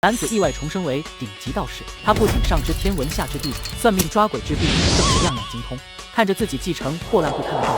男子意外重生为顶级道士，他不仅上知天文下知地理，算命抓鬼治病更是样样精通。看着自己继承破烂不堪的道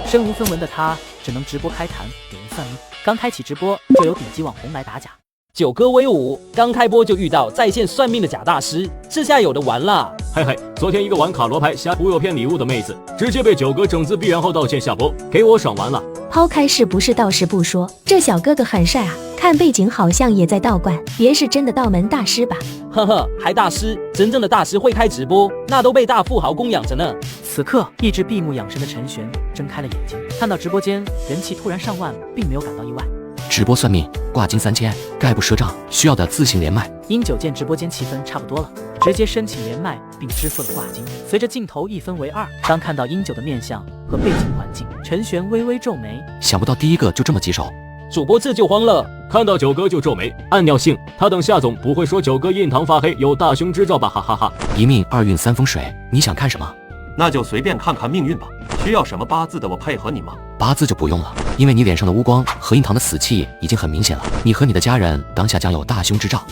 士，身无分文的他只能直播开坛给人算命。刚开启直播就有顶级网红来打假。九哥威武，刚开播就遇到在线算命的假大师，这下有的玩了。嘿嘿，昨天一个玩卡罗牌瞎忽悠骗礼物的妹子，直接被九哥整字闭源后道歉下播，给我爽完了。抛开是不是道士不说，这小哥哥很帅啊，看背景好像也在道观，别是真的道门大师吧？呵呵，还大师？真正的大师会开直播，那都被大富豪供养着呢。此刻一直闭目养神的陈玄睁开了眼睛，看到直播间人气突然上万，并没有感到意外。直播算命，挂金3000，概不赊账，需要的自行连麦。英九见直播间气氛差不多了，直接申请连麦并支付了挂金。随着镜头一分为二，当看到英九的面相和背景环境，陈玄微微皱眉，想不到第一个就这么棘手。主播这就慌了，看到九哥就皱眉，按尿性，他等夏总不会说九哥印堂发黑有大凶之兆吧？哈哈哈！一命二运三风水，你想看什么？那就随便看看命运吧。需要什么八字的我配合你吗？八字就不用了，因为你脸上的乌光和印堂的死气已经很明显了，你和你的家人当下将有大凶之兆。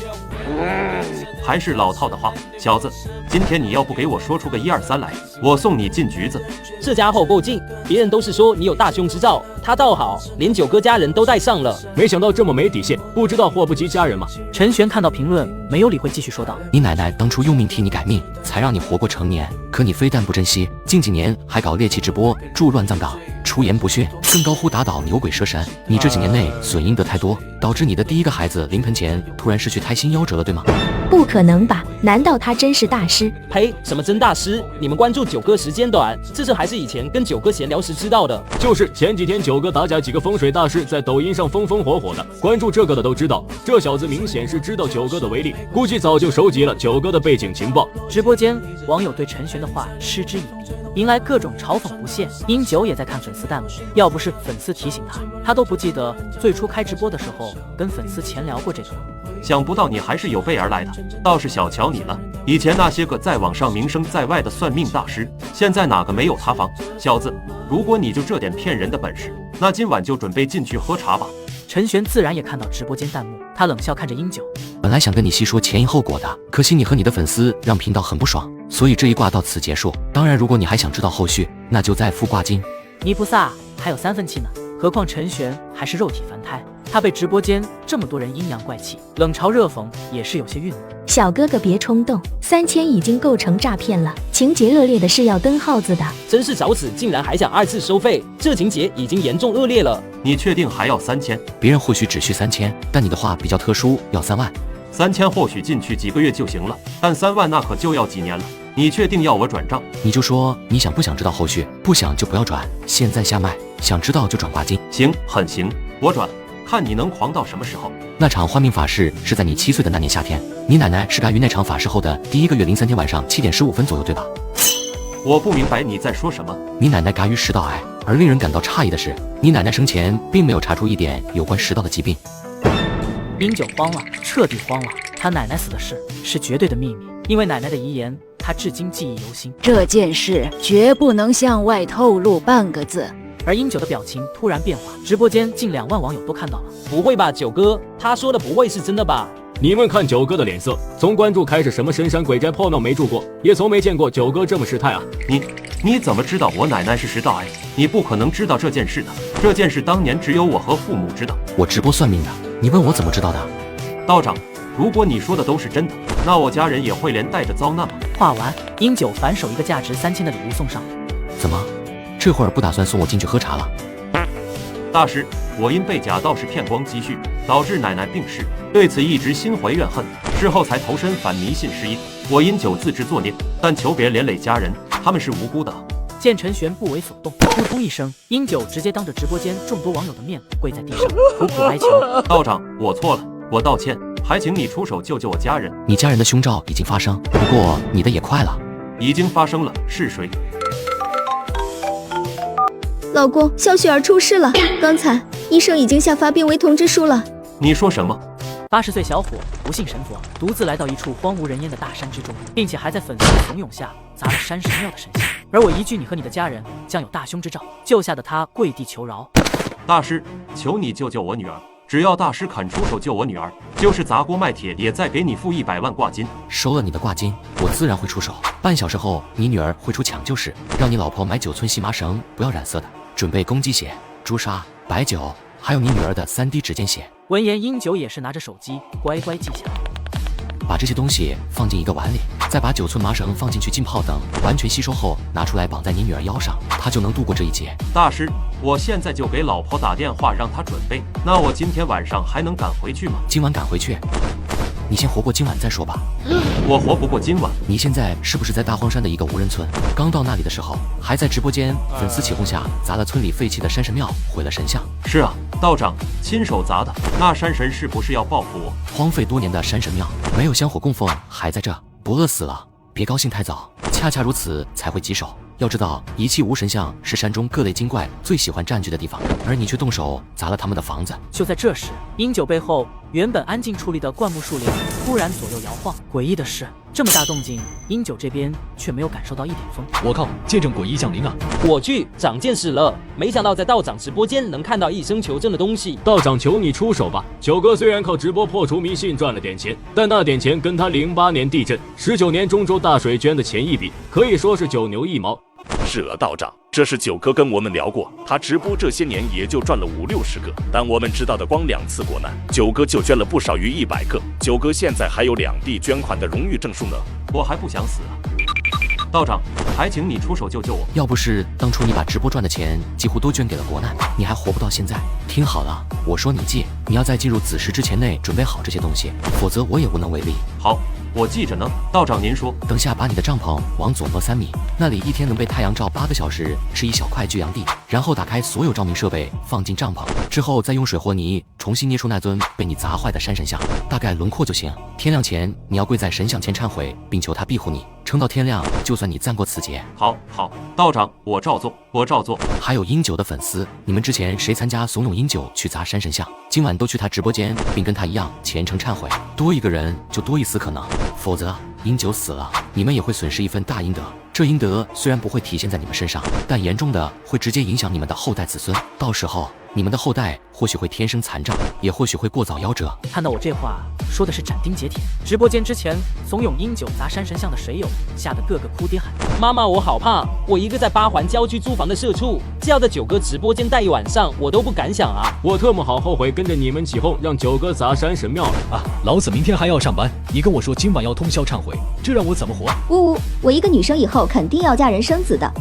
还是老套的话，小子，今天你要不给我说出个1、2、3来，我送你进局子。这家伙够劲，别人都是说你有大凶之兆，他倒好，连九哥家人都带上了。没想到这么没底线，不知道祸不及家人吗？陈玄看到评论没有理会，继续说道：你奶奶当初用命替你改命，才让你活过成年，可你非但不珍惜，近几年还搞猎奇直播，助乱葬岗，出言不逊，更高呼打倒牛鬼蛇神。你这几年内损阴德太多，导致你的第一个孩子临盆前突然失去胎心夭折了，对吗？不可能吧？难道他真是大师？呸！什么真大师？你们关注九哥时间短，这还是以前跟九哥闲聊时知道的。就是前几天九哥打假几个风水大师在抖音上风风火火的，关注这个的都知道，这小子明显是知道九哥的威力，估计早就收集了九哥的背景情报。直播间网友对陈玄的话嗤之以鼻，迎来各种嘲讽不屑。英九也在看粉丝弹幕，要不是粉丝提醒他都不记得最初开直播的时候跟粉丝闲聊过这个了。想不到你还是有备而来的，倒是小瞧你了。以前那些个在网上名声在外的算命大师，现在哪个没有塌房？小子，如果你就这点骗人的本事，那今晚就准备进去喝茶吧。陈玄自然也看到直播间弹幕，他冷笑看着英九，本来想跟你细说前因后果的，可惜你和你的粉丝让频道很不爽，所以这一卦到此结束。当然，如果你还想知道后续，那就再付挂金。泥菩萨还有3分气呢，何况陈玄还是肉体凡胎，他被直播间这么多人阴阳怪气，冷嘲热讽也是有些郁闷。小哥哥别冲动，3000已经构成诈骗了，情节恶劣的是要登号子的。真是找死，竟然还想2次收费，这情节已经严重恶劣了。你确定还要3000？别人或许只需3000，但你的话比较特殊，要3万。3000或许进去几个月就行了，但3万那可就要几年了。你确定要我转账？你就说你想不想知道后续，不想就不要转。现在下麦，想知道就转挂金。行，很行，我转。看你能狂到什么时候。那场换命法事是在你7岁的那年夏天，你奶奶是该于那场法事后的第1个月03天晚上7点15分左右，对吧？我不明白你在说什么。你奶奶嘎于食道癌，而令人感到诧异的是，你奶奶生前并没有查出一点有关食道的疾病。英九慌了，彻底慌了。他奶奶死的事是绝对的秘密，因为奶奶的遗言他至今记忆犹新。这件事绝不能向外透露半个字。而英九的表情突然变化，直播间近2万网友都看到了。不会吧，九哥，他说的不会是真的吧？你们看九哥的脸色，从关注开始，什么深山鬼寨破庙没住过，也从没见过九哥这么失态啊！你怎么知道我奶奶是食道癌？你不可能知道这件事的，这件事当年只有我和父母知道。我直播算命的，你问我怎么知道的？道长，如果你说的都是真的，那我家人也会连带着遭难吗？话完，英九反手一个价值3000的礼物送上。怎么？这会儿不打算送我进去喝茶了？大师，我因被假道士骗光积蓄，导致奶奶病逝，对此一直心怀怨恨，事后才投身反迷信失忆。我因酒自知作孽，但求别连累家人，他们是无辜的。见陈玄不为所动，扑通一声，英九直接当着直播间众多网友的面跪在地上，苦苦哀求：道长，我错了，我道歉，还请你出手救救我家人。你家人的凶兆已经发生，不过你的也快了。已经发生了，是谁？老公，肖雪儿出事了，刚才医生已经下发病危通知书了。你说什么？80岁小伙不信神佛，独自来到一处荒无人烟的大山之中，并且还在粉丝怂恿下砸了山神庙的神像。而我一句你和你的家人将有大凶之兆，救下的他跪地求饶：大师，求你救救我女儿，只要大师肯出手救我女儿，就是砸锅卖铁也再给你付100万挂金。收了你的挂金，我自然会出手。半小时后，你女儿会出抢救室，让你老婆买9寸细麻绳，不要染色的，准备公鸡血、朱砂、白酒，还有你女儿的3滴指尖血。闻言，英九也是拿着手机乖乖记下。把这些东西放进一个碗里，再把9寸麻绳放进去浸泡等完全吸收后，拿出来绑在你女儿腰上，她就能度过这一劫。大师，我现在就给老婆打电话让她准备。那我今天晚上还能赶回去吗？今晚赶回去？你先活过今晚再说吧。我活不过今晚。你现在是不是在大荒山的一个无人村？刚到那里的时候，还在直播间粉丝起哄下砸了村里废弃的山神庙，毁了神像。是啊，道长亲手砸的。那山神是不是要报复我？荒废多年的山神庙，没有香火供奉，还在这，不饿死了。别高兴太早，恰恰如此才会棘手。要知道，遗弃无神像是山中各类精怪最喜欢占据的地方，而你却动手砸了他们的房子。就在这时，英九背后原本安静矗立的灌木树林突然左右摇晃。诡异的是，这么大动静，英九这边却没有感受到一点风。我靠，见证诡异降临啊！我去，长见识了！没想到在道长直播间能看到一生求证的东西。道长求你出手吧！九哥虽然靠直播破除迷信赚了点钱，但那点钱跟他08年地震、19年中州大水捐的钱一比，可以说是九牛一毛。是啊，道长，这是九哥跟我们聊过，他直播这些年也就赚了50-60个，但我们知道的光2次国难，九哥就捐了不少于100个。九哥现在还有2地捐款的荣誉证书呢。我还不想死啊！道长，还请你出手救救我。要不是当初你把直播赚的钱几乎都捐给了国难，你还活不到现在。听好了，我说你记，你要在进入子时之前内准备好这些东西，否则我也无能为力。好，我记着呢。道长您说，等下把你的帐篷往左挪3米，那里一天能被太阳照8个小时，是一小块聚阳地。然后打开所有照明设备放进帐篷，之后再用水和泥重新捏出那尊被你砸坏的山神像，大概轮廓就行。天亮前你要跪在神像前忏悔，并求他庇护你，撑到天亮，就算你暂过此劫。好，道长，我照做，我照做。还有英九的粉丝，你们之前谁参加怂恿英九去砸山神像，今晚都去他直播间，并跟他一样虔诚忏悔。多一个人就多一丝可能，否则英九死了，你们也会损失一份大阴德。这阴德虽然不会体现在你们身上，但严重的会直接影响你们的后代子孙。到时候你们的后代或许会天生残障，也或许会过早夭折。看到我这话说的是斩钉截铁。直播间之前怂恿英九砸山神像的水友吓得个个哭爹喊娘。妈妈，我好怕！我一个在8环郊区租房的社畜，叫在九哥直播间待一晚上，我都不敢想啊！我特么好后悔跟着你们起哄，让九哥砸山神庙了啊！老子明天还要上班，你跟我说今晚要通宵忏悔，这让我怎么活？我一个女生以后肯定要嫁人生子的，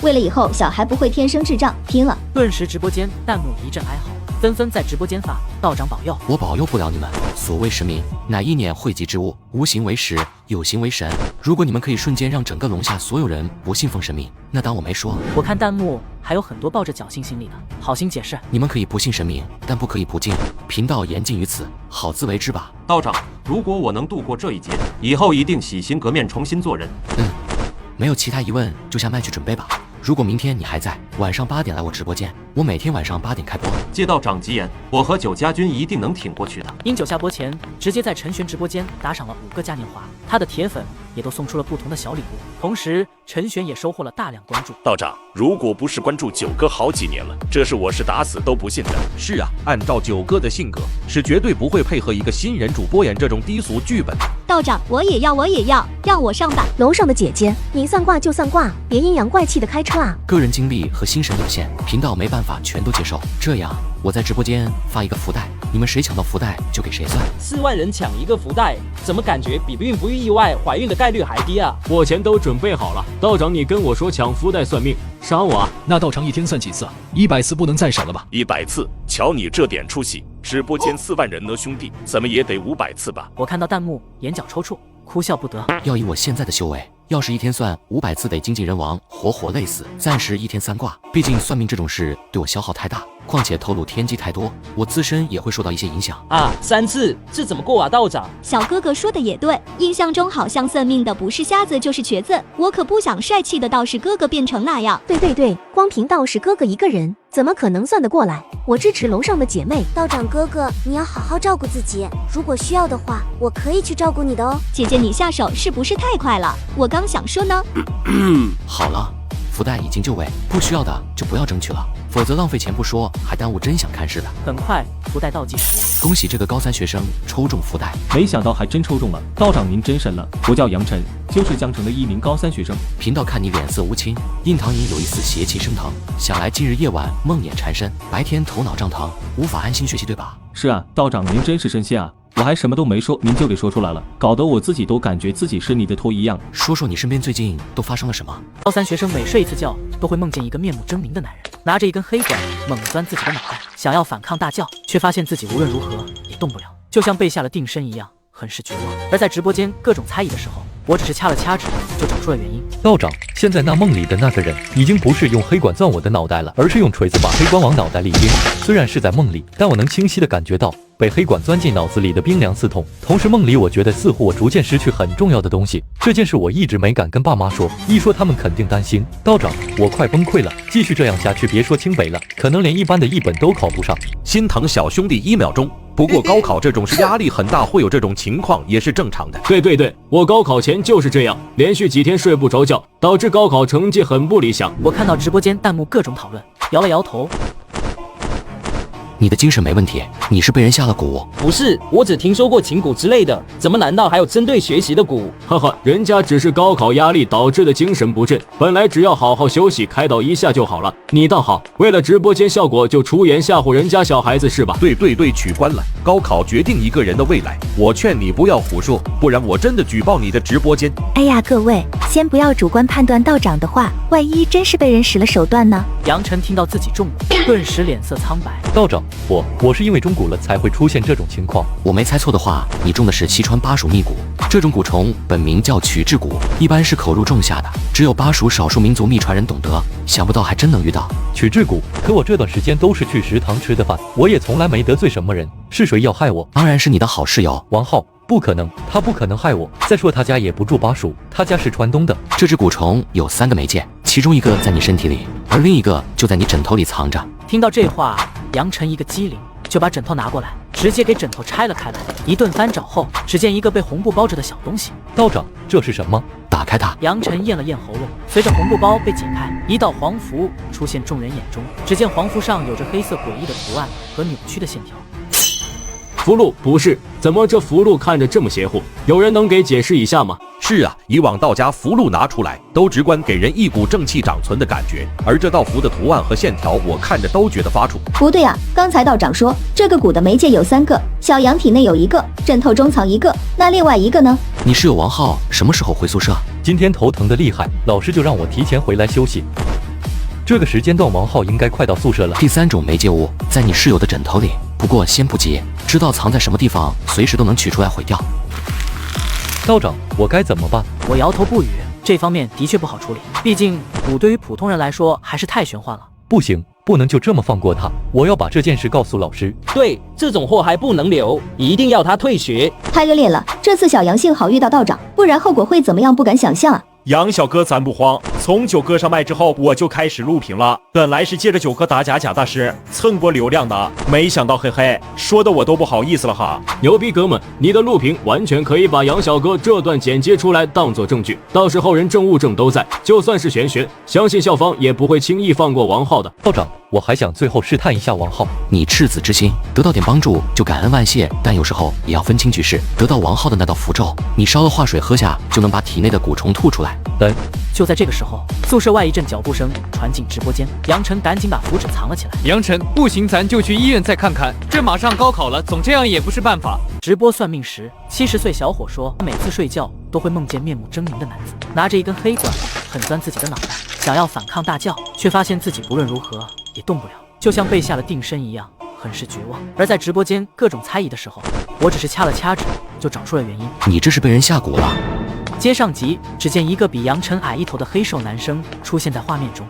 为了以后小孩不会天生智障，拼了！顿时直播间弹幕一阵哀嚎，纷纷在直播间发道长保佑。我保佑不了你们。所谓神明，乃一念汇集之物，无形为实，有形为神。如果你们可以瞬间让整个龙下所有人不信奉神明，那当我没说。我看弹幕还有很多抱着侥幸心理的，好心解释。你们可以不信神明，但不可以不敬。贫道言尽于此，好自为之吧。道长，如果我能度过这一劫，以后一定洗心革面，重新做人。没有其他疑问，就下麦去准备吧。如果明天你还在，晚上8点来我直播间，我每天晚上8点开播。借道长吉言，我和九家军一定能挺过去的。英九下播前直接在陈璇直播间打赏了5个嘉年华，他的铁粉也都送出了不同的小礼物，同时陈璇也收获了大量关注。道长，如果不是关注九哥好几年了，这事我是打死都不信的。是啊，按照九哥的性格，是绝对不会配合一个新人主播演这种低俗剧本的。道长，我也要，让我上吧。楼上的姐姐，您算卦就算卦，别阴阳怪气的开车啊！个人精力和心神有限，频道没办法全都接受。这样，我在直播间发一个福袋，你们谁抢到福袋就给谁算。4万人抢一个福袋，怎么感觉比孕不育意外怀孕的概率还低啊？我钱都准备好了，道长你跟我说抢福袋算命，杀我啊！那道长一天算几次啊？100次不能再少了吧？100次，瞧你这点出息，直播间4万人呢，兄弟，怎么也得500次吧？我看到弹幕，眼角抽搐，哭笑不得。要以我现在的修为，要是一天算500次，得精尽人亡，活活累死。暂时一天3卦，毕竟算命这种事对我消耗太大，况且透露天机太多，我自身也会受到一些影响啊。3次，这怎么过啊，道长？小哥哥说的也对，印象中好像算命的不是瞎子就是瘸子，我可不想帅气的道士哥哥变成那样。对，光凭道士哥哥一个人，怎么可能算得过来？我支持楼上的姐妹。道长哥哥，你要好好照顾自己，如果需要的话，我可以去照顾你的哦。姐姐，你下手是不是太快了？我刚想说呢。好了，福袋已经就位，不需要的就不要争取了，否则浪费钱不说，还耽误真想看似的。很快，福袋倒计时，恭喜这个高3学生抽中福袋，没想到还真抽中了。道长您真神了，我叫杨晨，就是江城的一名高3学生。贫道看你脸色无青，印堂隐有一丝邪气升腾，想来近日夜晚梦魇缠身，白天头脑胀疼，无法安心学习，对吧？是啊，道长您真是神仙啊！我还什么都没说，您就给说出来了，搞得我自己都感觉自己是你的头一样。说说你身边最近都发生了什么？高3学生每睡一次觉，都会梦见一个面目狰狞的男人，拿着一根黑管猛钻自己的脑袋，想要反抗大叫，却发现自己无论如何也动不了，就像被下了定身一样，很是绝望。而在直播间各种猜疑的时候，我只是掐了掐指，就找出了原因。道长，现在那梦里的那个人已经不是用黑管钻我的脑袋了，而是用锤子把黑管往脑袋里钉。虽然是在梦里，但我能清晰地感觉到被黑管钻进脑子里的冰凉刺痛。同时梦里我觉得似乎我逐渐失去很重要的东西，这件事我一直没敢跟爸妈说，一说他们肯定担心。道长，我快崩溃了，继续这样下去，别说清北了，可能连一般的一本都考不上。心疼小兄弟1秒钟。不过高考这种是压力很大，会有这种情况也是正常的。对，我高考前就是这样，连续几天睡不着觉，导致高考成绩很不理想。我看到直播间弹幕各种讨论，摇了摇头。你的精神没问题，你是被人下了蛊。不是，我只听说过琴蛊之类的，怎么难道还有针对学习的蛊？哈哈，人家只是高考压力导致的精神不振，本来只要好好休息开导一下就好了。你倒好，为了直播间效果就出言吓唬人家小孩子是吧？对，取关了。高考决定一个人的未来，我劝你不要胡说，不然我真的举报你的直播间。哎呀，各位，先不要主观判断道长的话，万一真是被人使了手段呢？杨晨听到自己中蛊，顿时脸色苍白。道长，我是因为中蛊了才会出现这种情况。我没猜错的话，你中的是西川巴蜀密蛊。这种蛊虫本名叫曲质蛊，一般是口入种下的，只有巴蜀少数民族秘传人懂得。想不到还真能遇到曲质蛊。可我这段时间都是去食堂吃的饭，我也从来没得罪什么人，是谁要害我？当然是你的好室友王浩。不可能，他不可能害我。再说他家也不住巴蜀，他家是川东的。这只蛊虫有3个媒介，其中一个在你身体里，而另一个就在你枕头里藏着。听到这话，杨晨一个机灵，就把枕头拿过来，直接给枕头拆了开来。一顿翻找后，只见一个被红布包着的小东西。道长，这是什么？打开它。杨晨咽了咽喉咙，随着红布包被解开，一道黄符出现众人眼中。只见黄符上有着黑色诡异的图案和扭曲的线条。符箓不是，怎么这符箓看着这么邪乎？有人能给解释一下吗？是啊，以往道家符箓拿出来，都直观给人一股正气长存的感觉，而这道符的图案和线条，我看着都觉得发怵。不对啊，刚才道长说这个蛊的媒介有3个，小杨体内有1个，枕头中藏1个，那另外1个呢？你室友王浩什么时候回宿舍？今天头疼的厉害，老师就让我提前回来休息。这个时间段王浩应该快到宿舍了。第3种媒介物在你室友的枕头里，不过先不急，知道藏在什么地方，随时都能取出来毁掉。道长，我该怎么办？我摇头不语，这方面的确不好处理，毕竟蛊对于普通人来说还是太玄幻了。不行，不能就这么放过他，我要把这件事告诉老师。对，这种货还不能留，一定要他退学。太恶劣了，这次小杨幸好遇到道长，不然后果会怎么样不敢想象啊。杨小哥，咱不慌。从九哥上麦之后，我就开始录屏了。本来是借着九哥打假大师蹭波流量的，没想到嘿嘿，说的我都不好意思了哈。牛逼哥们，你的录屏完全可以把杨小哥这段剪接出来当做证据，到时候人证物证都在，就算是玄学，相信校方也不会轻易放过王浩的。道长，我还想最后试探一下王浩，你赤子之心，得到点帮助就感恩万谢，但有时候也要分清局势。得到王浩的那道符咒，你烧了化水喝下，就能把体内的蛊虫吐出来。就在这个时候，宿舍外一阵脚步声传进直播间，杨晨赶紧把符纸藏了起来。杨晨，不行，咱就去医院再看看，这马上高考了，总这样也不是办法。直播算命时，70岁小伙说，每次睡觉都会梦见面目狰狞的男子，拿着一根黑管狠钻自己的脑袋，想要反抗大叫，却发现自己不论如何也动不了，就像被下了定身一样，很是绝望。而在直播间各种猜疑的时候，我只是掐了掐指，就找出了原因。你这是被人下蛊了。接上集，只见一个比杨晨矮1头的黑瘦男生出现在画面中。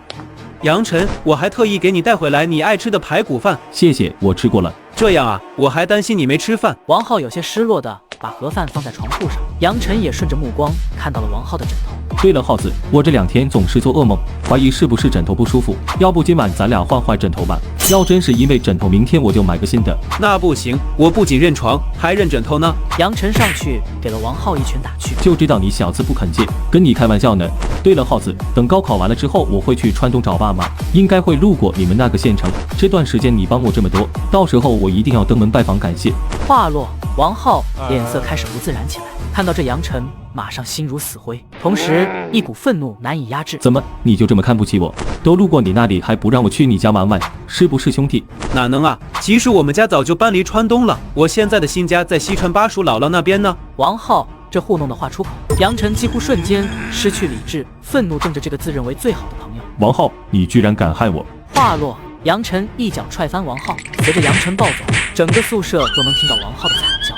杨晨，我还特意给你带回来你爱吃的排骨饭，谢谢，我吃过了。这样啊，我还担心你没吃饭。王浩有些失落的把盒饭放在床铺上。杨晨也顺着目光看到了王浩的枕头。对了，耗子，我这2天总是做噩梦，怀疑是不是枕头不舒服，要不今晚咱俩换枕头吧？要真是因为枕头，明天我就买个新的。那不行，我不仅认床，还认枕头呢。杨晨上去给了王浩一拳打去，就知道你小子不肯借，跟你开玩笑呢。对了，耗子，等高考完了之后，我会去川东找爸妈，应该会路过你们那个县城。这段时间你帮我这么多，到时候我一定要登门拜访感谢。话落，王浩脸色开始不自然起来，看到这杨晨，马上心如死灰，同时一股愤怒难以压制。怎么，你就这么看不起我？都路过你那里，还不让我去你家玩玩，是不是兄弟？哪能啊！其实我们家早就搬离川东了，我现在的新家在西川巴蜀姥姥那边呢。王浩这糊弄的话出口，杨晨几乎瞬间失去理智，愤怒瞪着这个自认为最好的朋友。王浩，你居然敢害我！话落，杨晨一脚踹翻王浩，随着杨晨暴走，整个宿舍都能听到王浩的惨叫。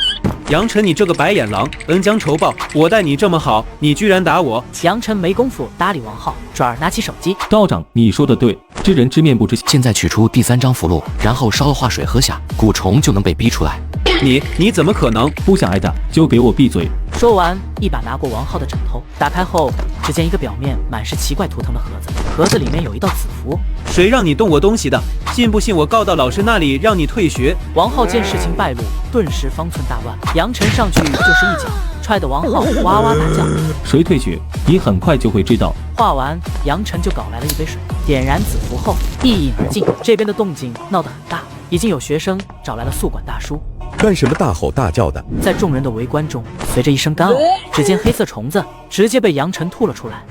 杨晨，你这个白眼狼，恩将仇报！我待你这么好，你居然打我！杨晨没工夫搭理王浩，转而拿起手机。道长，你说的对，知人知面不知心。现在取出第3张符箓，然后烧了化水喝下，蛊虫就能被逼出来。你怎么可能？不想挨打就给我闭嘴！说完，一把拿过王浩的枕头，打开后，只见一个表面满是奇怪图腾的盒子，盒子里面有一道子符。谁让你动我东西的？信不信我告到老师那里，让你退学？王浩见事情败露，顿时方寸大乱。杨晨上去就是一脚，踹得王浩哇哇大叫。谁退学？你很快就会知道。话完，杨晨就搞来了一杯水，点燃子符后一饮而尽。这边的动静闹得很大，已经有学生找来了宿管大叔。干什么大吼大叫的？在众人的围观中，随着一声干呕，只见黑色虫子直接被杨晨吐了出来。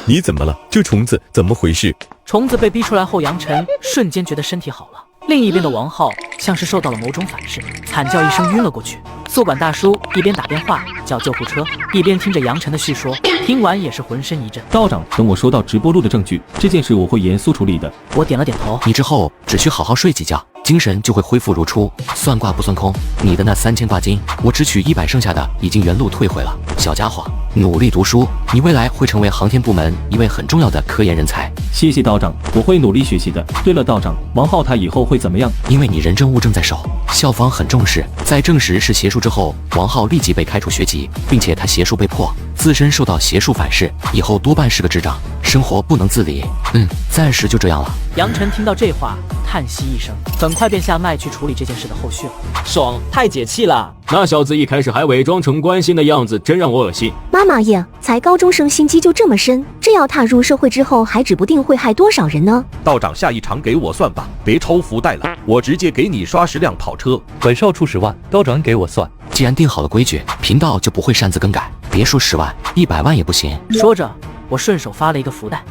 你怎么了？这虫子怎么回事？虫子被逼出来后，杨晨瞬间觉得身体好了。另一边的王浩像是受到了某种反噬，惨叫一声晕了过去。宿管大叔一边打电话叫救护车，一边听着杨晨的叙说，听完也是浑身一震。道长，等我收到直播录的证据，这件事我会严肃处理的。我点了点头。你之后只需好好睡几觉，精神就会恢复如初。算卦不算空，你的那3000卦金，我只取100，剩下的已经原路退回了。小家伙，努力读书，你未来会成为航天部门一位很重要的科研人才。谢谢道长，我会努力学习的。对了，道长，王浩他以后会怎么样？因为你人证物证在手，校方很重视。在证实是邪术之后，王浩立即被开除学籍，并且他邪术被破，自身受到邪术反噬，以后多半是个智障，生活不能自理。暂时就这样了。杨晨听到这话，叹息一声，很快便下麦去处理这件事的后续了。爽，太解气了！那小子一开始还伪装成关心的样子，真让我恶心。妈妈耶，才高中生心机就这么深，这要踏入社会之后，还指不定会害多少人呢。道长，下一场给我算吧，别抽福袋了，我直接给你刷10辆跑车。本少出10万，道长给我算。既然定好了规矩，频道就不会擅自更改。别说10万，100万也不行。说着，我顺手发了一个福袋。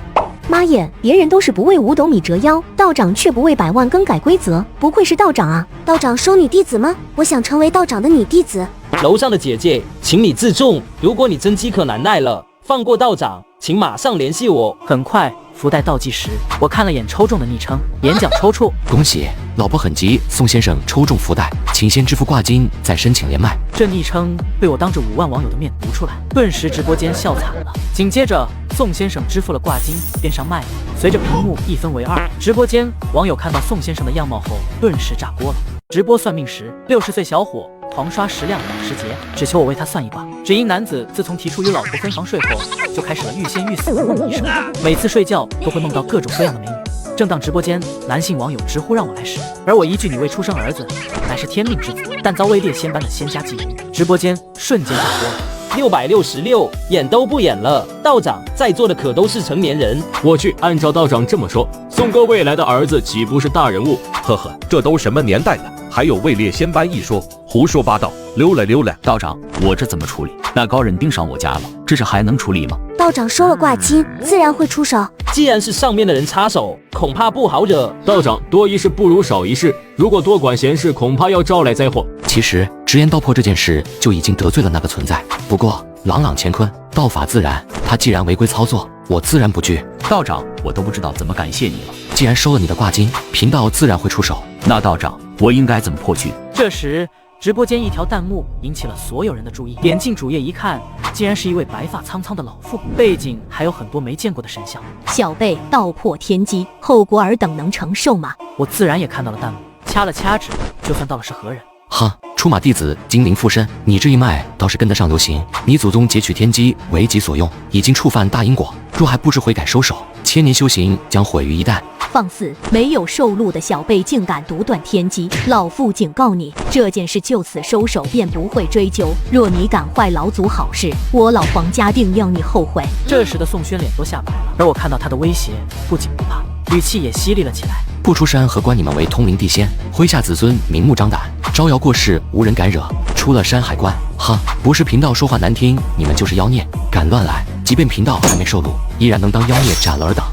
妈耶，别人都是不为5斗米折腰，道长却不为100万更改规则，不愧是道长啊！道长收女弟子吗？我想成为道长的女弟子。楼上的姐姐，请你自重。如果你真饥渴难耐了，放过道长，请马上联系我。很快，福袋倒计时，我看了眼抽中的昵称，眼角抽搐。恭喜，老婆很急，宋先生抽中福袋，请先支付挂金，再申请连麦。这昵称被我当着5万网友的面读出来，顿时直播间笑惨了。紧接着，宋先生支付了挂金，便上麦了。随着屏幕一分为2，直播间网友看到宋先生的样貌后，顿时炸锅了。直播算命时，60岁小伙狂刷10辆保时捷，只求我为他算一卦。只因男子自从提出与老婆分房睡后，就开始了欲仙欲死的梦遗生，每次睡觉都会梦到各种各样的美女。正当直播间，男性网友直呼让我来时，而我一句你未出生儿子乃是天命之子，但遭位列仙般的仙家觊觎，直播间瞬间炸锅了。666，演都不演了。道长，在座的可都是成年人。我去，按照道长这么说，宋哥未来的儿子岂不是大人物？呵呵，这都什么年代了，还有位列仙班一说，胡说八道，溜了溜了。道长，我这怎么处理？那高人盯上我家了，这事还能处理吗？道长收了挂金，自然会出手。既然是上面的人插手，恐怕不好惹。道长，多一事不如少一事，如果多管闲事，恐怕要招来灾祸。其实直言道破这件事就已经得罪了那个存在，不过朗朗乾坤，道法自然，他既然违规操作，我自然不惧。道长，我都不知道怎么感谢你了。既然收了你的挂金，频道自然会出手。那道长，我应该怎么破局？这时直播间一条弹幕引起了所有人的注意，点进主页一看，竟然是一位白发苍苍的老妇，背景还有很多没见过的神像。小辈道破天机，后果尔等能承受吗？我自然也看到了弹幕，掐了掐指，就算到了是何人。哈，出马弟子精灵附身，你这一脉倒是跟得上流行。你祖宗截取天机为己所用，已经触犯大因果，若还不知悔改收手，千年修行将毁于一旦。放肆！没有受禄的小辈竟敢独断天机，老夫警告你，这件事就此收手，便不会追究。若你敢坏老祖好事，我老黄家定让你后悔。这时的宋轩脸都吓白了，而我看到他的威胁，不仅不怕，语气也犀利了起来。不出山何关你们为通灵地仙，麾下子孙明目张胆，招摇过市，无人敢惹。出了山海关，哈，不是贫道说话难听，你们就是妖孽，敢乱来，即便贫道还没受禄，依然能当妖孽斩了而等。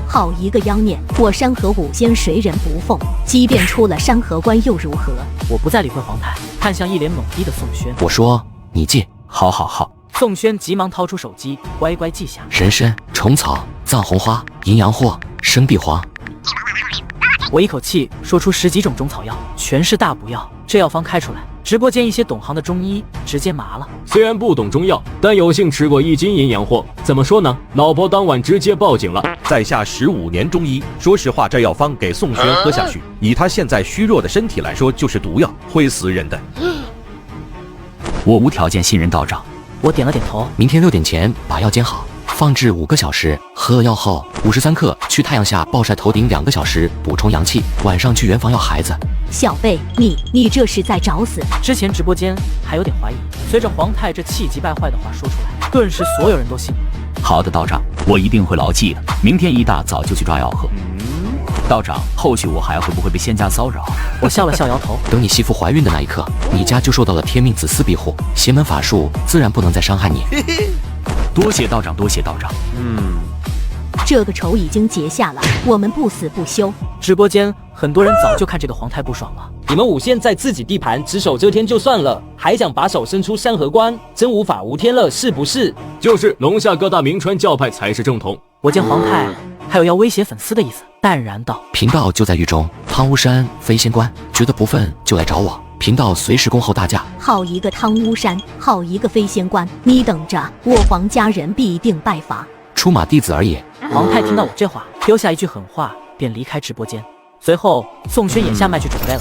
好一个妖孽！我山河五仙谁人不奉？即便出了山河关又如何？我不再理会皇太，看向一脸懵逼的宋轩。我说你记。好。宋轩急忙掏出手机，乖乖记下。人参、虫草、藏红花、阴阳货、生地黄。我一口气说出10几种中草药，全是大补药。这药方开出来，直播间一些懂行的中医直接麻了。虽然不懂中药，但有幸吃过1斤阴阳货，怎么说呢？老婆当晚直接报警了。在下15年中医，说实话，这药方给宋轩喝下去，以他现在虚弱的身体来说，就是毒药，会死人的。我无条件信任道长。我点了点头。明天6点前把药煎好，放置5个小时，喝了药后53克去太阳下暴晒头顶2个小时，补充阳气。晚上去圆房要孩子。小贝，你这是在找死！之前直播间还有点怀疑，随着皇太这气急败坏的话说出来，顿时所有人都信了。好的，道长，我一定会牢记的。明天一大早就去抓药喝。道长，后续我还会不会被仙家骚扰？我笑了笑，摇头。等你媳妇怀孕的那一刻，你家就受到了天命子嗣庇护，邪门法术自然不能再伤害你。多谢道长，多谢道长。这个仇已经结下了，我们不死不休。直播间很多人早就看这个皇太不爽了。你们5仙在自己地盘只手遮天就算了，还想把手伸出山河关，真无法无天了，是不是？就是龙下各大名传教派才是正统。我见皇太还有要威胁粉丝的意思，淡然道：贫道就在狱中，汤巫山飞仙关，觉得不忿就来找我，贫道随时恭候大驾。好一个汤巫山，好一个飞仙关，你等着，我黄家人必定拜罚。出马弟子而已。皇太听到我这话，丢下一句狠话，便离开直播间。随后，宋轩眼下麦去准备了。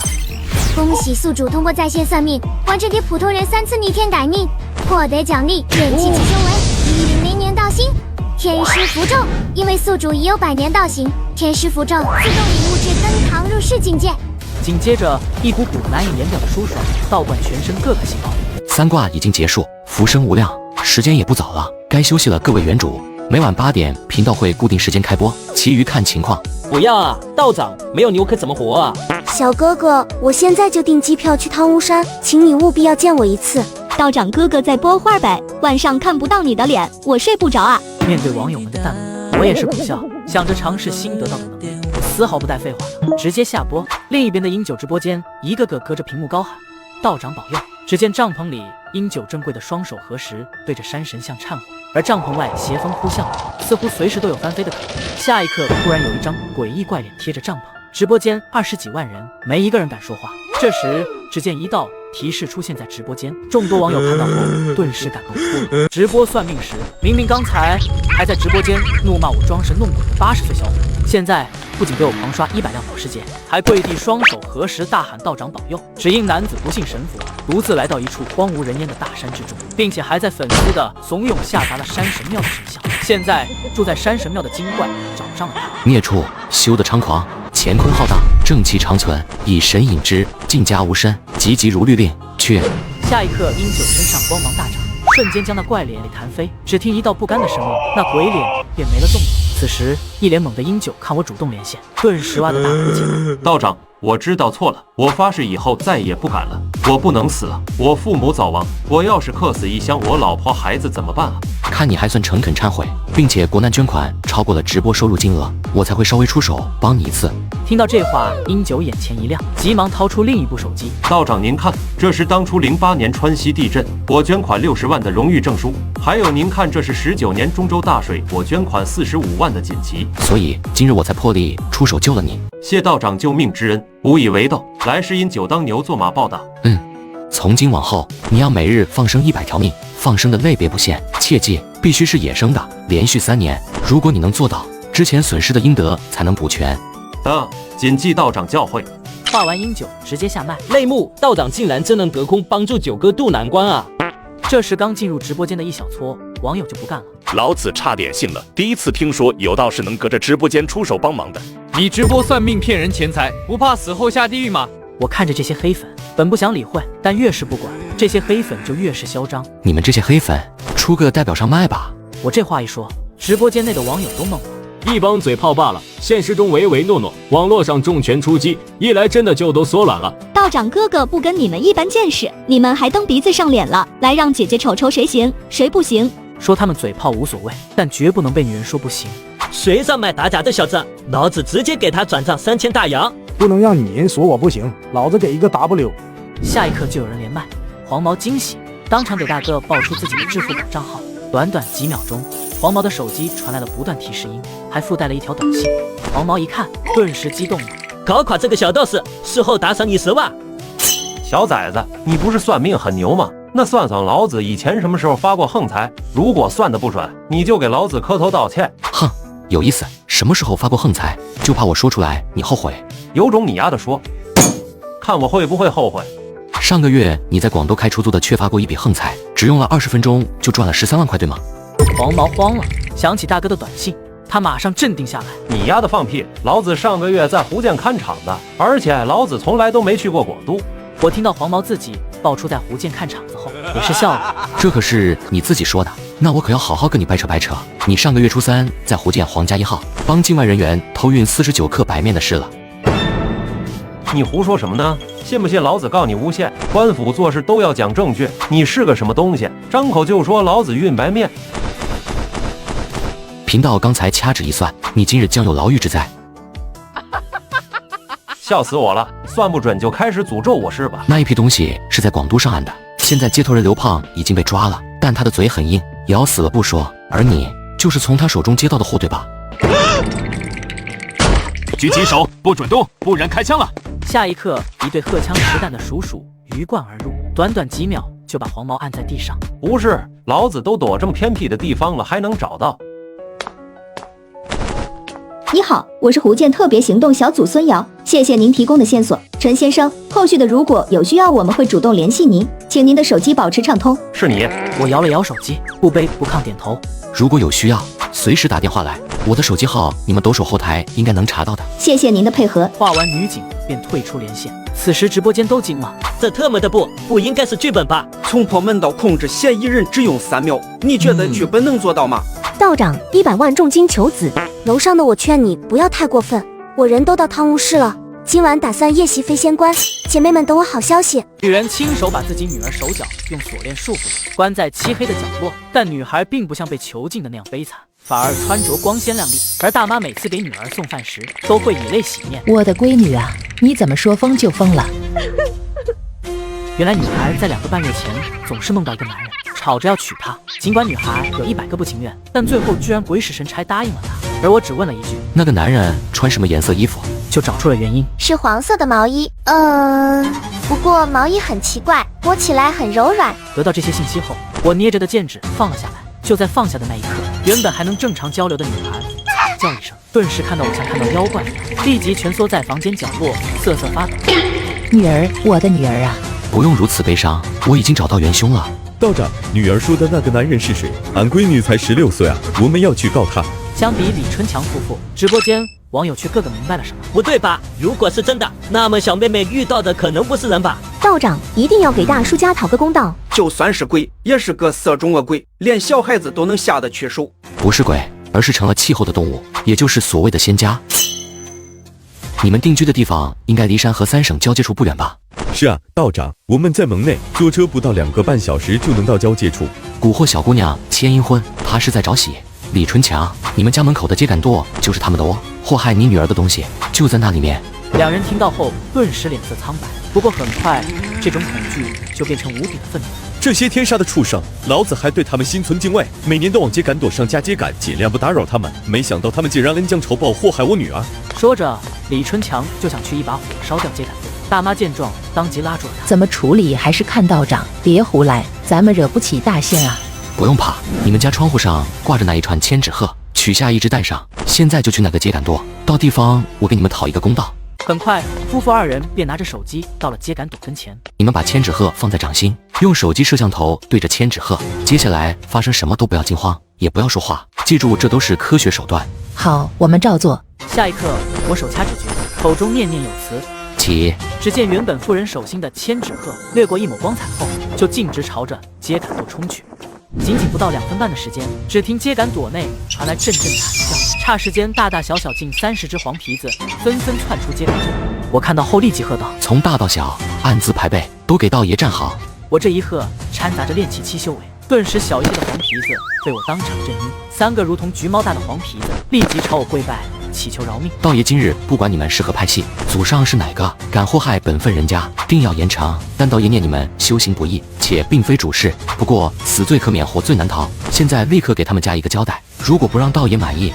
恭喜宿主通过在线算命，完成给普通人3次逆天改命，获得奖励元气吉凶为100年道行，天师符咒。因为宿主已有100年道行，天师符咒自动领悟至登堂入室境界。紧接着，一股股难以言表的舒爽倒灌全身各个细胞。3卦已经结束，福生无量，时间也不早了，该休息了。各位原主，每晚8点，频道会固定时间开播，其余看情况。不要啊，道长，没有牛可怎么活啊？小哥哥，我现在就订机票去汤巫山，请你务必要见我一次。道长哥哥在播画呗，晚上看不到你的脸，我睡不着啊。面对网友们的弹幕，我也是苦笑，想着尝试新得到的能力，我丝毫不带废话的直接下播。另一边的英九直播间，一个个隔着屏幕高喊：“道长保佑！”只见帐篷里，英九正跪的双手合十，对着山神像忏悔，而帐篷外邪风呼啸，似乎随时都有翻飞的可能。下一刻，突然有一张诡异怪脸贴着帐篷，直播间20几万人，没一个人敢说话。这时，只见一道提示出现在直播间，众多网友看到后，顿时感动哭了。直播算命时，明明刚才还在直播间怒骂我装神弄鬼的80岁小伙，现在不仅被我狂刷100辆保时捷，还跪地双手合十大喊道长保佑。只因男子不信神佛，独自来到一处荒无人烟的大山之中，并且还在粉丝的怂恿下达了山神庙的神像。现在住在山神庙的精怪找上了他。孽畜，修得猖狂，乾坤浩荡，正气长存，以神引之，尽家无身，急急如律令，去。下一刻，英九身上光芒大涨，瞬间将那怪脸给弹飞。只听一道不甘的声音，那鬼脸便没了动静。此时，一脸懵的英九看我主动连线，顿时哇的大哭起来。道长，我知道错了，我发誓以后再也不敢了。我不能死了，我父母早亡，我要是客死异乡，我老婆孩子怎么办啊？看你还算诚恳忏悔，并且国难捐款超过了直播收入金额，我才会稍微出手帮你一次。听到这话，英九眼前一亮，急忙掏出另一部手机。道长您看，这是当初08年川西地震我捐款60万的荣誉证书，还有您看，这是19年中州大水我捐款45万的锦旗。所以今日我才破例出手救了你。谢道长救命之恩，无以为报，来世因酒当牛做马报答。从今往后，你要每日放生100条命，放生的类别不限，切记必须是野生的，连续3年。如果你能做到，之前损失的阴德才能补全。谨记道长教诲。画完英九直接下麦，泪目，道长竟然真能隔空帮助九哥渡难关啊！这时刚进入直播间的一小撮网友就不干了，老子差点信了，第一次听说有道士能隔着直播间出手帮忙的。你直播算命骗人钱财，不怕死后下地狱吗？我看着这些黑粉，本不想理会，但越是不管，这些黑粉就越是嚣张。你们这些黑粉，出个代表上麦吧。我这话一说，直播间内的网友都懵了。一帮嘴炮罢了，现实中唯唯诺诺，网络上重拳出击，一来真的就都缩软了。道长哥哥不跟你们一般见识，你们还蹬鼻子上脸了，来让姐姐瞅瞅谁行谁不行。说他们嘴炮无所谓，但绝不能被女人说不行。谁上麦打假的小子，老子直接给他转账3000大洋。不能让女人说我不行，老子给一个 W。下一刻就有人连麦，黄毛惊喜，当场给大哥报出自己的支付宝账号。短短几秒钟，黄毛的手机传来了不断提示音，还附带了一条短信。黄毛一看，顿时激动了，搞垮这个小道士，事后打赏你10万。小崽子，你不是算命很牛吗？那算算老子以前什么时候发过横财？如果算得不准，你就给老子磕头道歉。哼，有意思，什么时候发过横财？就怕我说出来你后悔。有种你丫的说，看我会不会后悔。上个月你在广州开出租的却发过一笔横财，只用了20分钟就赚了13万块，对吗？黄毛慌了，想起大哥的短信，他马上镇定下来。你丫的放屁！老子上个月在福建看场的，而且老子从来都没去过国都。我听到黄毛自己爆出在福建看场子后，也是笑了。这可是你自己说的，那我可要好好跟你掰扯掰扯。你上个月初3在福建皇家1号帮境外人员偷运49克白面的事了。你胡说什么呢？信不信老子告你诬陷？官府做事都要讲证据，你是个什么东西？张口就说老子运白面。贫道刚才掐指一算，你今日将有牢狱之灾。笑死我了！算不准就开始诅咒我是吧？那一批东西是在广都上岸的，现在接头人刘胖已经被抓了，但他的嘴很硬，咬死了不说，而你就是从他手中接到的货，对吧？举起手，不准动，不然开枪了！下一刻，一对荷枪实弹的鼠鼠鱼贯而入，短短几秒就把黄毛按在地上。不是，老子都躲这么偏僻的地方了，还能找到？你好，我是福建特别行动小组孙瑶，谢谢您提供的线索，陈先生，后续的如果有需要，我们会主动联系您，请您的手机保持畅通。是你？我摇了摇手机，不卑不亢点头。如果有需要，随时打电话来，我的手机号你们抖手后台应该能查到的。谢谢您的配合。画完女警便退出连线，此时直播间都惊了，这特么的不应该是剧本吧？从破门到控制嫌疑人只用3秒，你觉得剧本能做到吗？道长100万重金求子，楼上的我劝你不要太过分，我人都到汤屋市了，今晚打算夜袭飞仙关，姐妹们等我好消息。女人亲手把自己女儿手脚用锁链束缚住，关在漆黑的角落，但女孩并不像被囚禁的那样悲惨，反而穿着光鲜亮丽。而大妈每次给女儿送饭时，都会以泪洗面。我的闺女啊，你怎么说疯就疯了？原来女孩在2个半月前总是梦到一个男人，吵着要娶她。尽管女孩有100个不情愿，但最后居然鬼使神差答应了她。而我只问了一句：那个男人穿什么颜色衣服？就找出了原因，是黄色的毛衣。不过毛衣很奇怪，摸起来很柔软。得到这些信息后，我捏着的剑指放了下来。就在放下的那一刻，原本还能正常交流的女孩惨叫一声，顿时看到我像看到妖怪一样，立即蜷缩在房间角落，瑟瑟发抖。女儿，我的女儿啊！不用如此悲伤，我已经找到元凶了。道长，女儿说的那个男人是谁？俺闺女才16岁啊，我们要去告他。相比李春强夫妇，直播间网友却个个明白了什么。不对吧？如果是真的，那么小妹妹遇到的可能不是人吧？道长一定要给大叔家讨个公道。就算是鬼，也是个色中恶鬼，连小孩子都能下得去手。不是鬼，而是成了气候的动物，也就是所谓的仙家。你们定居的地方应该离山河3省交界处不远吧？是啊，道长，我们在门内，坐车不到2个半小时就能到交界处。蛊惑小姑娘签阴婚，她是在找喜。李春强，你们家门口的秸秆垛就是他们的窝，祸害你女儿的东西就在那里面。两人听到后顿时脸色苍白，不过很快这种恐惧就变成无比的愤怒。这些天杀的畜生，老子还对他们心存敬畏，每年都往秸秆垛上加秸秆，尽量不打扰他们。没想到他们竟然恩将仇报，祸害我女儿。说着，李春强就想去一把火烧掉秸秆垛。大妈见状，当即拉住了他。怎么处理还是看道长，别胡来，咱们惹不起大仙啊。不用怕，你们家窗户上挂着那一串千纸鹤，取下一只带上，现在就去那个秸秆垛，到地方我给你们讨一个公道。很快，夫妇二人便拿着手机到了秸秆朵跟前。你们把千纸鹤放在掌心，用手机摄像头对着千纸鹤。接下来发生什么都不要惊慌，也不要说话，记住这都是科学手段。好，我们照做。下一刻，我手掐指诀，口中念念有词。起！只见原本妇人手心的千纸鹤掠过一抹光彩后，就径直朝着秸秆朵冲去。仅仅不到2分半的时间，只听秸秆朵内传来阵阵惨叫，霎时间大大小小近30只黄皮子纷纷窜出秸秆朵。我看到后立即喝道：“从大到小，按字排辈，都给道爷站好！”我这一喝，掺杂着练气七修为，顿时小一些的黄皮子被我当场震晕，3个如同橘猫大的黄皮子立即朝我跪拜，祈求饶命。道爷今日不管你们是何派系，祖上是哪个，敢祸害本分人家，定要严惩。但道爷念你们修行不易，且并非主事，不过死罪可免，活罪难逃。现在立刻给他们家一个交代，如果不让道爷满意，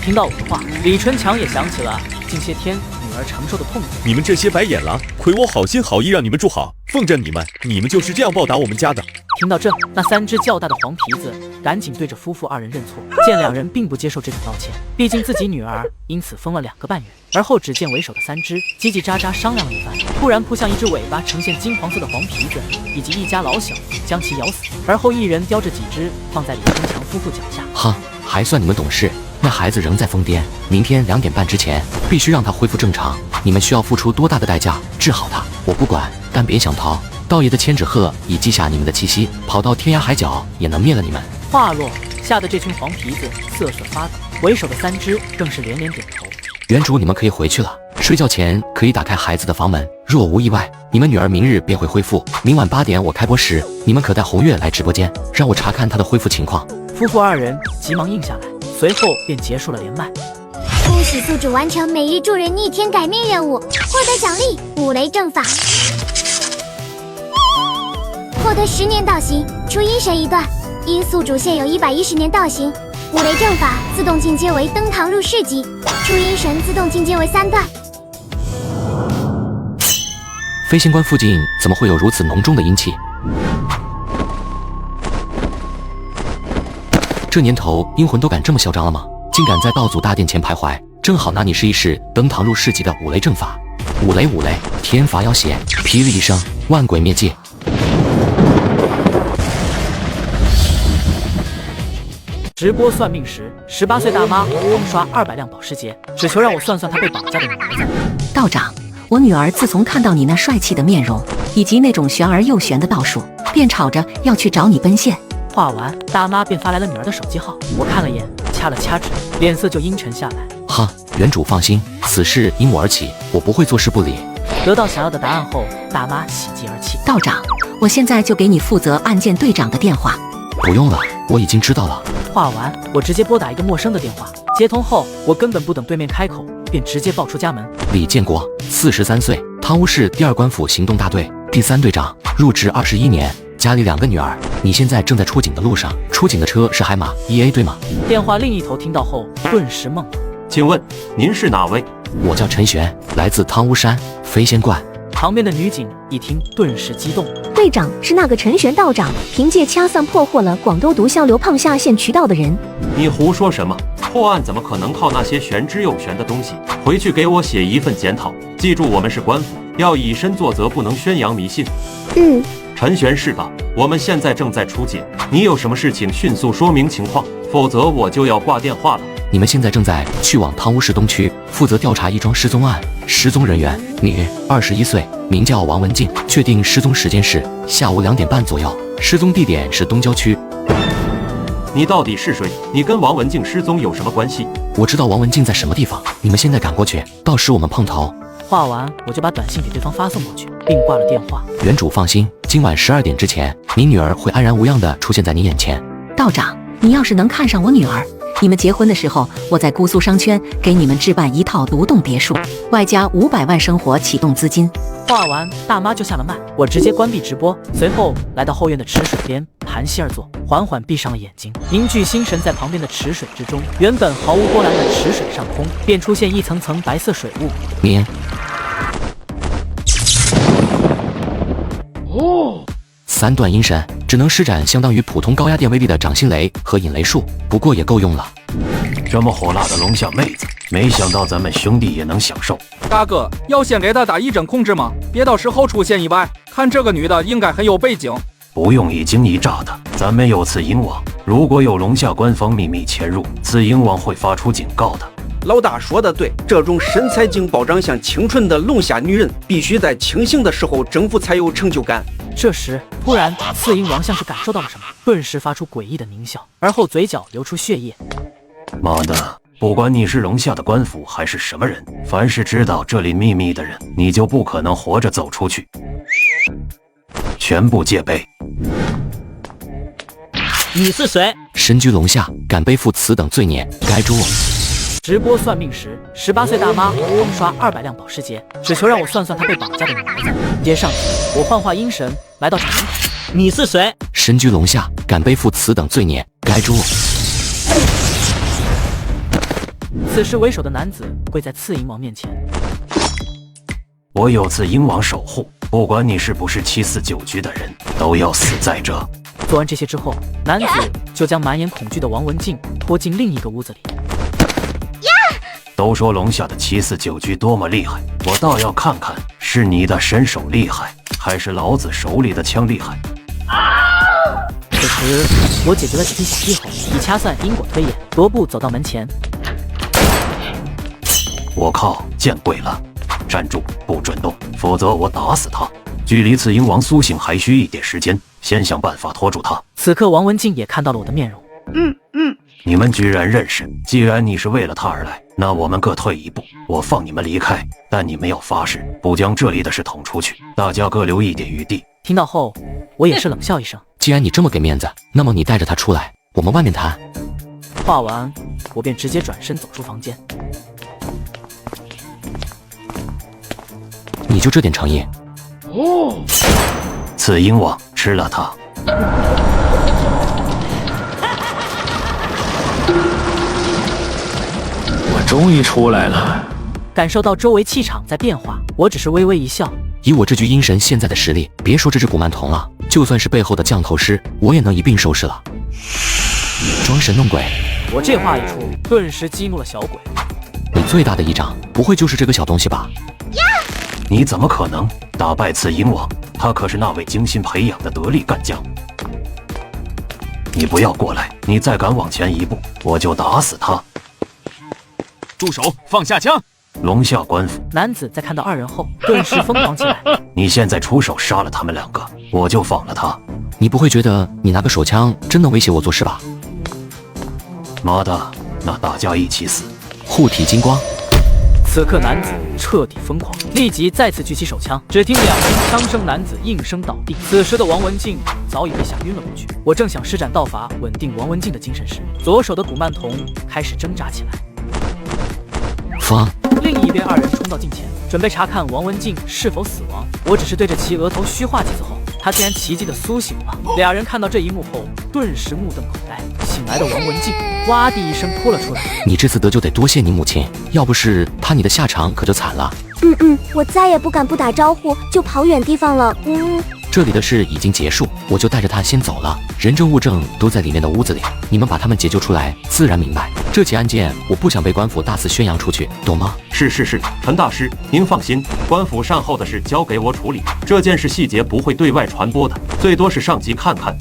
听到我的话，李春强也想起了近些天女儿承受的痛苦。你们这些白眼狼，亏我好心好意让你们住好，奉着你们就是这样报答我们家的。听到这，那3只较大的黄皮子赶紧对着夫妇2人认错。见2人并不接受这种道歉，毕竟自己女儿因此疯了2个半月。而后只见为首的3只叽叽喳喳商量了一番，突然扑向一只尾巴呈现金黄色的黄皮子以及一家老小，将其咬死。而后一人叼着几只放在李春强夫妇脚下。哼，还算你们懂事。那孩子仍在疯癫，明天2点半之前必须让他恢复正常。你们需要付出多大的代价治好他，我不管，但别想逃。道爷的千纸鹤已记下你们的气息，跑到天涯海角也能灭了你们。话落，吓得这群黄皮子瑟瑟发抖，为首的3只更是连连点头。原主，你们可以回去了。睡觉前可以打开孩子的房门，若无意外，你们女儿明日便会恢复。明晚8点我开播时，你们可带红月来直播间，让我查看她的恢复情况。夫妇2人急忙应下来，随后便结束了连麦。恭喜宿主完成每日助人逆天改命任务，获得奖励5雷正法，获得10年道行，除阴神1段。因宿主现有110年道行，5雷正法自动进阶为登堂入室级，除阴神自动进阶为3段。飞仙关附近怎么会有如此浓重的阴气？这年头阴魂都敢这么嚣张了吗？竟敢在道祖大殿前徘徊，正好拿你试一试登堂入室级的5雷正法。5雷，天罚要血，霹雳一声，万鬼灭界。直播算命时，18岁大妈狂刷200辆保时捷，只求让我算算她被绑架的女儿在哪。道长，我女儿自从看到你那帅气的面容，以及那种玄而又玄的道术，便吵着要去找你奔现。话完，大妈便发来了女儿的手机号，我看了眼，掐了掐指，脸色就阴沉下来。哈，原主放心，此事因我而起，我不会坐视不理。得到想要的答案后，大妈喜极而泣。道长，我现在就给你负责案件队长的电话。不用了，我已经知道了。话完，我直接拨打一个陌生的电话，接通后，我根本不等对面开口，便直接报出家门。李建国，43岁，汤屋市第2官府行动大队第3队长，入职21年，家里2个女儿。你现在正在出警的路上，出警的车是海马 EA 对吗？电话另一头听到后，顿时懵了。请问您是哪位？我叫陈玄，来自汤屋山飞仙观。旁边的女警一听，顿时激动。队长是那个陈玄道长，凭借掐算破获了广州毒枭刘胖下线渠道的人。你胡说什么？破案怎么可能靠那些玄之又玄的东西？回去给我写一份检讨，记住我们是官府，要以身作则，不能宣扬迷信。陈玄是吧？我们现在正在出警，你有什么事情迅速说明情况，否则我就要挂电话了。你们现在正在去往汤屋市东区，负责调查一桩失踪案，失踪人员女，21岁，名叫王文静，确定失踪时间是下午2点半左右，失踪地点是东郊区。你到底是谁？你跟王文静失踪有什么关系？我知道王文静在什么地方，你们现在赶过去，到时我们碰头。话完，我就把短信给对方发送过去，并挂了电话。原主放心，今晚12点之前，您女儿会安然无恙地出现在您眼前。道长，你要是能看上我女儿，你们结婚的时候，我在姑苏商圈给你们置办一套独栋别墅，外加500万生活启动资金。话完，大妈就下了麦，我直接关闭直播，随后来到后院的池水边，盘膝而坐，缓缓闭上了眼睛，凝聚心神在旁边的池水之中。原本毫无波澜的池水上空，便出现一层层白色水雾。您3段阴神只能施展相当于普通高压电威力的掌心雷和引雷术，不过也够用了。这么火辣的龙象妹子，没想到咱们兄弟也能享受。大哥，要先给他打一针控制吗？别到时候出现意外。看这个女的应该很有背景。不用一惊一乍的，咱们有次鹰网，如果有龙夏官方秘密潜入，次鹰网会发出警告的。老大说的对，这种身材竟暴涨像青春的龙虾女人，必须在清醒的时候征服才有成就感。这时，突然，刺鹰王像是感受到了什么，顿时发出诡异的狞笑，而后嘴角流出血液。妈的！不管你是龙夏的官府还是什么人，凡是知道这里秘密的人，你就不可能活着走出去。全部戒备。你是谁？身居龙夏，敢背负此等罪孽，该诛。直播算命时，18岁大妈狂刷200辆保时捷，只求让我算算她被绑架的女儿在哪。接上去，我幻化阴神来到场门口。你是谁？身居龙夏，敢背负此等罪孽，该诛。此时为首的男子跪在刺鹰王面前。我有次鹰王守护，不管你是不是749局的人，都要死在这。做完这些之后，男子就将满眼恐惧的王文静拖进另一个屋子里。都说龙夏的749局多么厉害，我倒要看看是你的身手厉害，还是老子手里的枪厉害。此时我解决了几题小技后，以掐算因果推演，踱步走到门前。我靠，见鬼了！站住，不准动，否则我打死他。距离次鹰王苏醒还需一点时间，先想办法拖住他。此刻王文静也看到了我的面容。你们居然认识？既然你是为了他而来，那我们各退一步，我放你们离开。但你们要发誓不将这里的事捅出去，大家各留一点余地。听到后，我也是冷笑一声。既然你这么给面子，那么你带着他出来，我们外面谈。话完，我便直接转身走出房间。你就这点诚意？哦，次鹰王吃了他。我终于出来了。感受到周围气场在变化，我只是微微一笑。以我这具阴神现在的实力，别说这只古曼童了，就算是背后的降头师，我也能一并收拾了。装神弄鬼，我这话一出，顿时激怒了小鬼。你最大的依仗，不会就是这个小东西吧？你怎么可能打败次鹰王？他可是那位精心培养的得力干将。你不要过来，你再敢往前一步，我就打死他。住手，放下枪！龙夏官府男子在看到2人后，顿时疯狂起来。你现在出手杀了他们2个，我就放了他。你不会觉得你拿个手枪真能威胁我做事吧？妈的，那大家一起死！护体金光。此刻男子彻底疯狂，立即再次举起手枪，只听2声枪声，男子应声倒地。此时的王文静早已被吓晕了过去。我正想施展道法稳定王文静的精神时，左手的古曼童开始挣扎起来。另一边2人冲到近前，准备查看王文静是否死亡。我只是对着其额头虚化几次后，他竟然奇迹的苏醒了。2人看到这一幕后，顿时目瞪口呆。醒来的王文静哇地一声扑了出来。你这次得就得多谢你母亲，要不是她，你的下场可就惨了。我再也不敢不打招呼就跑远地方了。这里的事已经结束，我就带着他先走了。人证物证都在里面的屋子里，你们把他们解救出来，自然明白。这起案件我不想被官府大肆宣扬出去，懂吗？是，陈大师，您放心，官府善后的事交给我处理，这件事细节不会对外传播的，最多是上级看看。